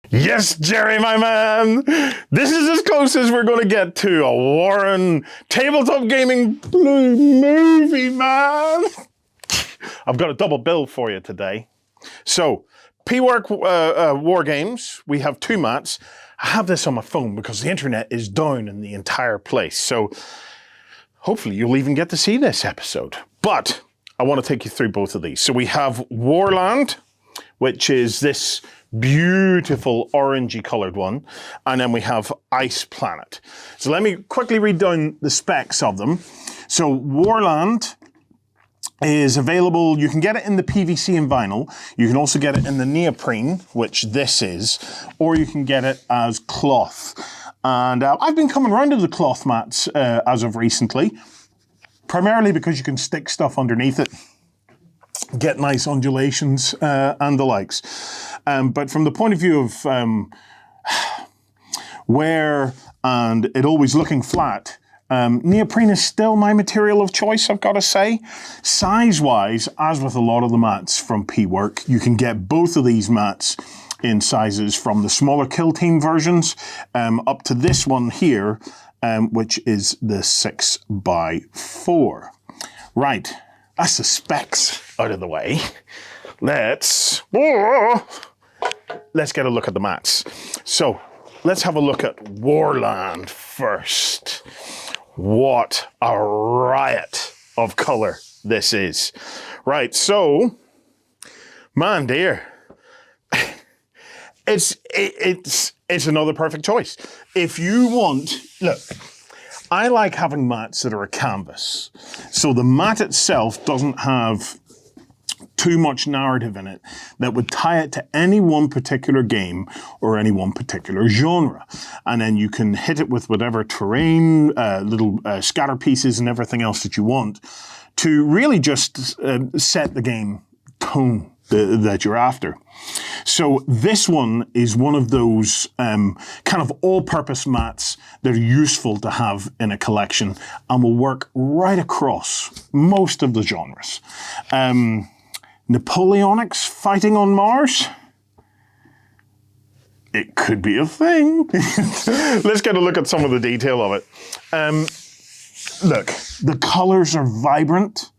Yes, Jerry, my man. This is as close as we're going to get to a Warren tabletop gaming blue movie, man. I've got a double bill for you today. So, PWork Wargames, we have 2 mats. I have this on my phone because the internet is down in the entire place. So, hopefully you'll even get to see this episode. But I want to take you through both of these. So we have Warland, which is this beautiful orangey colored one. And then we have Ice Planet. So let me quickly read down the specs of them. So Warland is available, you can get it in the PVC and vinyl. You can also get it in the neoprene, which this is, or you can get it as cloth. And I've been coming around to the cloth mats as of recently, primarily because you can stick stuff underneath it, get nice undulations and the likes. But from the point of view of wear and it always looking flat, neoprene is still my material of choice, I've got to say. Size-wise, as with a lot of the mats from PWork, you can get both of these mats in sizes from the smaller Kill Team versions up to this one here, which is the 6x4. Right, that's the specs out of the way. Let's get a look at the mats. So let's have a look at Warland first. What a riot of color this is. Right, so, man dear, it's another perfect choice. If you want, look, I like having mats that are a canvas. So the mat itself doesn't have too much narrative in it that would tie it to any one particular game or any one particular genre. And then you can hit it with whatever terrain, little scatter pieces and everything else that you want to really just set the game tone that you're after. So this one is one of those kind of all-purpose mats that are useful to have in a collection and will work right across most of the genres. Napoleonics fighting on Mars? It could be a thing. Let's get a look at some of the detail of it. Look, the colors are vibrant.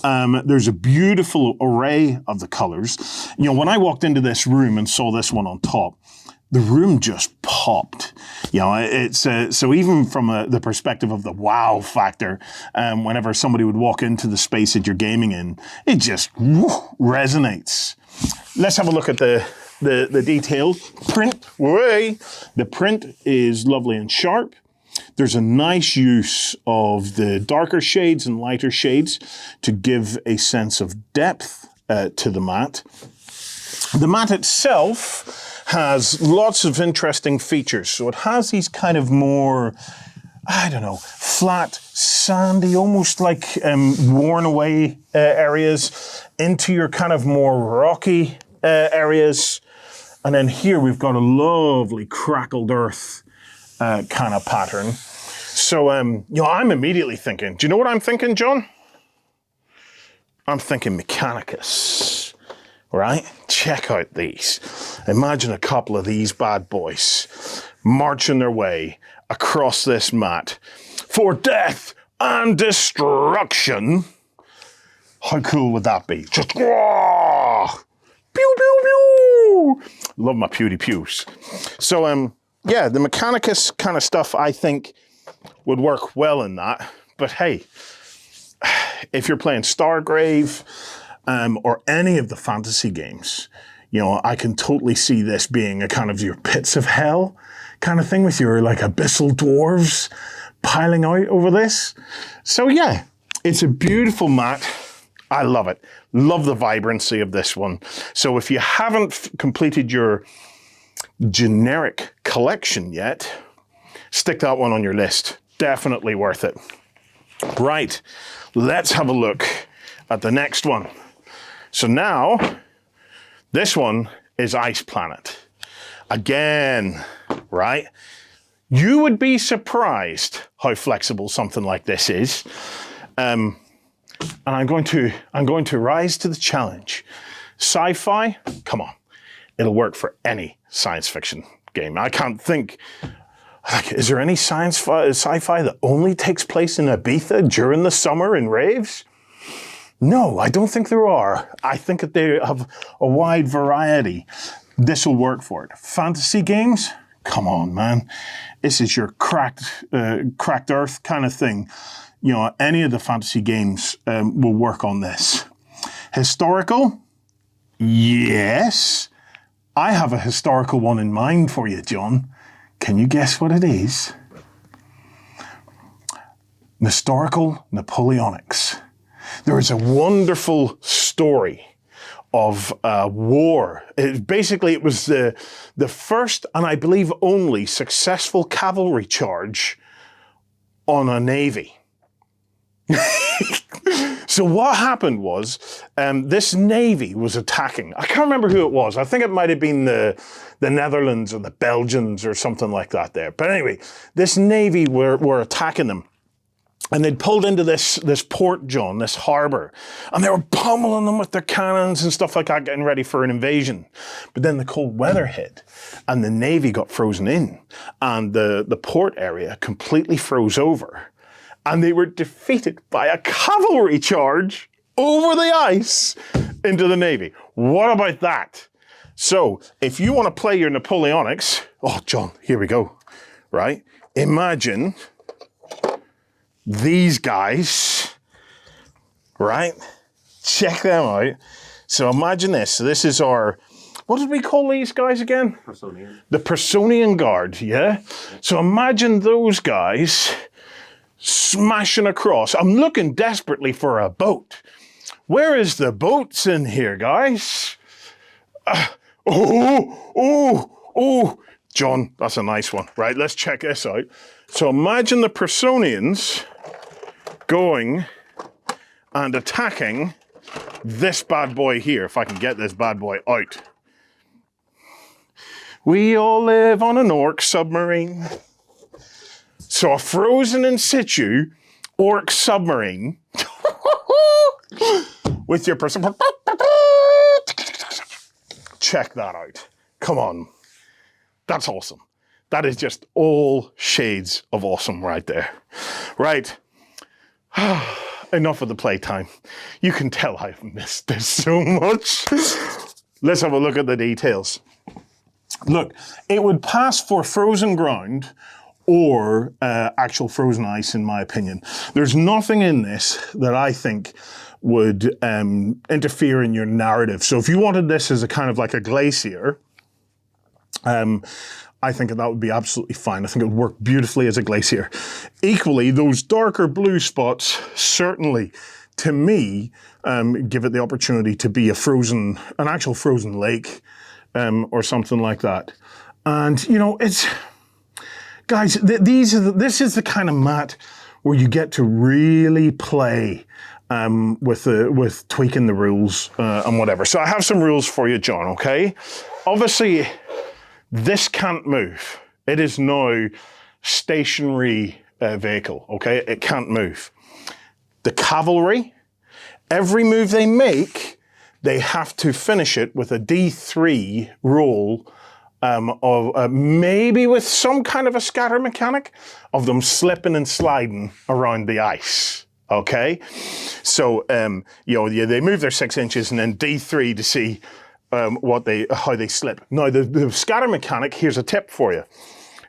There's a beautiful array of the colors. You know, when I walked into this room and saw this one on top, the room just popped. You know, it's so even from the perspective of the wow factor, whenever somebody would walk into the space that you're gaming in, it just resonates. Let's have a look at the detailed print. The print is lovely and sharp. There's a nice use of the darker shades and lighter shades to give a sense of depth to the mat. The mat itself has lots of interesting features. So it has these kind of more, I don't know, flat, sandy, almost like worn away areas into your kind of more rocky areas. And then here we've got a lovely crackled earth kind of pattern. So, you know, I'm immediately thinking, do you know what I'm thinking, John? I'm thinking Mechanicus, right? Check out these. Imagine a couple of these bad boys marching their way across this mat for death and destruction. How cool would that be? Just, whoa, pew, pew, pew. Love my pewdy pews. So, yeah, the Mechanicus kind of stuff I think would work well in that. But hey, if you're playing Stargrave or any of the fantasy games, you know, I can totally see this being a kind of your pits of hell kind of thing with your like abyssal dwarves piling out over this. So yeah, it's a beautiful mat. I love it. Love the vibrancy of this one. So if you haven't completed your generic collection yet, stick that one on your list. Definitely worth it. Right, let's have a look at the next one. So now, this one is Ice Planet. Again, right? You would be surprised how flexible something like this is. And I'm going to rise to the challenge. Sci-Fi, come on. it'll work for any science fiction game. I can't think, like, is there any sci-fi that only takes place in Ibiza during the summer in raves? No, I don't think there are. I think that they have a wide variety. This will work for it. Fantasy games? Come on, man. This is your cracked earth kind of thing. You know, any of the fantasy games will work on this. Historical? Yes. I have a historical one in mind for you, John. Can you guess what it is? Historical Napoleonics. There is a wonderful story of war. It was the first, and I believe only, successful cavalry charge on a navy. So what happened was, this navy was attacking. I can't remember who it was. I think it might have been the Netherlands or the Belgians or something like that there. But anyway, this navy were attacking them. And they'd pulled into this port, John, this harbour, and they were pummeling them with their cannons and stuff like that, getting ready for an invasion. But then the cold weather hit, and the navy got frozen in, and the port area completely froze over, and they were defeated by a cavalry charge over the ice into the navy. What about that? So, if you want to play your Napoleonics, oh, John, here we go, right? Imagine these guys, right? Check them out. So imagine this. So this is our, what did we call these guys again? Personian. The Personian Guard, yeah? So imagine those guys smashing across. I'm looking desperately for a boat. Where is the boats in here, guys? John, that's a nice one. Right, let's check this out. So imagine the Personians going and attacking this bad boy here, if I can get this bad boy out. We all live on an orc submarine. So a frozen in situ orc submarine with your person. Check that out. Come on. That's awesome. That is just all shades of awesome right there. Right. Enough of the playtime. You can tell I've missed this so much. Let's have a look at the details. Look, it would pass for frozen ground or actual frozen ice, in my opinion. There's nothing in this that I think would interfere in your narrative. So if you wanted this as a kind of like a glacier, I think that would be absolutely fine. I think it would work beautifully as a glacier. Equally, those darker blue spots certainly, to me, give it the opportunity to be an actual frozen lake or something like that. And, you know, guys, this is the kind of mat where you get to really play with tweaking the rules and whatever. So I have some rules for you, John, okay? Obviously, this can't move. It is now stationary vehicle, okay? It can't move. The cavalry, every move they make, they have to finish it with a D3 roll of maybe with some kind of a scatter mechanic of them slipping and sliding around the ice. Okay, so they move their 6 inches and then D3 to see how they slip. Now the scatter mechanic, here's a tip for you.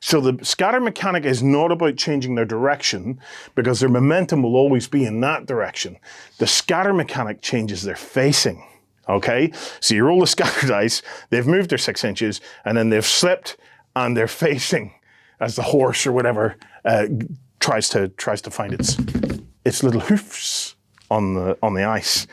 So the scatter mechanic is not about changing their direction because their momentum will always be in that direction. The scatter mechanic changes their facing. Okay, so you roll the scatter dice, they've moved their 6 inches, and then they've slipped and they're facing as the horse or whatever tries to find its little hoofs on the ice.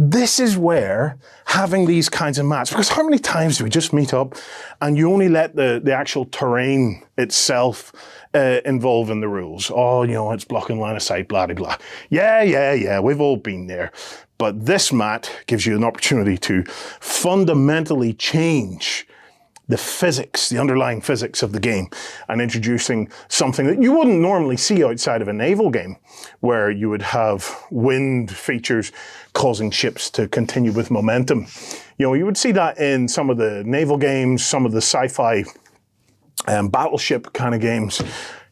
This is where having these kinds of mats, because how many times do we just meet up and you only let the actual terrain itself involve in the rules? Oh, it's blocking line of sight, blah, blah, blah. Yeah, we've all been there. But this mat gives you an opportunity to fundamentally change the physics, the underlying physics of the game, and introducing something that you wouldn't normally see outside of a naval game, where you would have wind features causing ships to continue with momentum. You know, you would see that in some of the naval games, some of the sci-fi battleship kind of games.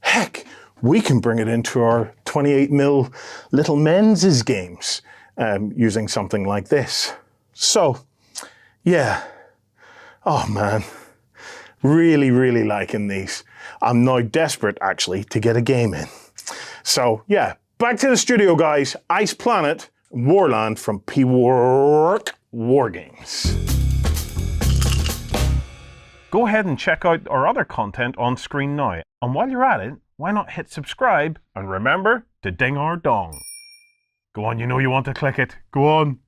Heck, we can bring it into our 28mm little men's games using something like this. So, yeah. Oh man, really, really liking these. I'm now desperate, actually, to get a game in. So, yeah, back to the studio, guys. Ice Planet and Warland from PWork Wargames. Go ahead and check out our other content on screen now. And while you're at it, why not hit subscribe and remember to ding our dong. Go on, you know you want to click it. Go on.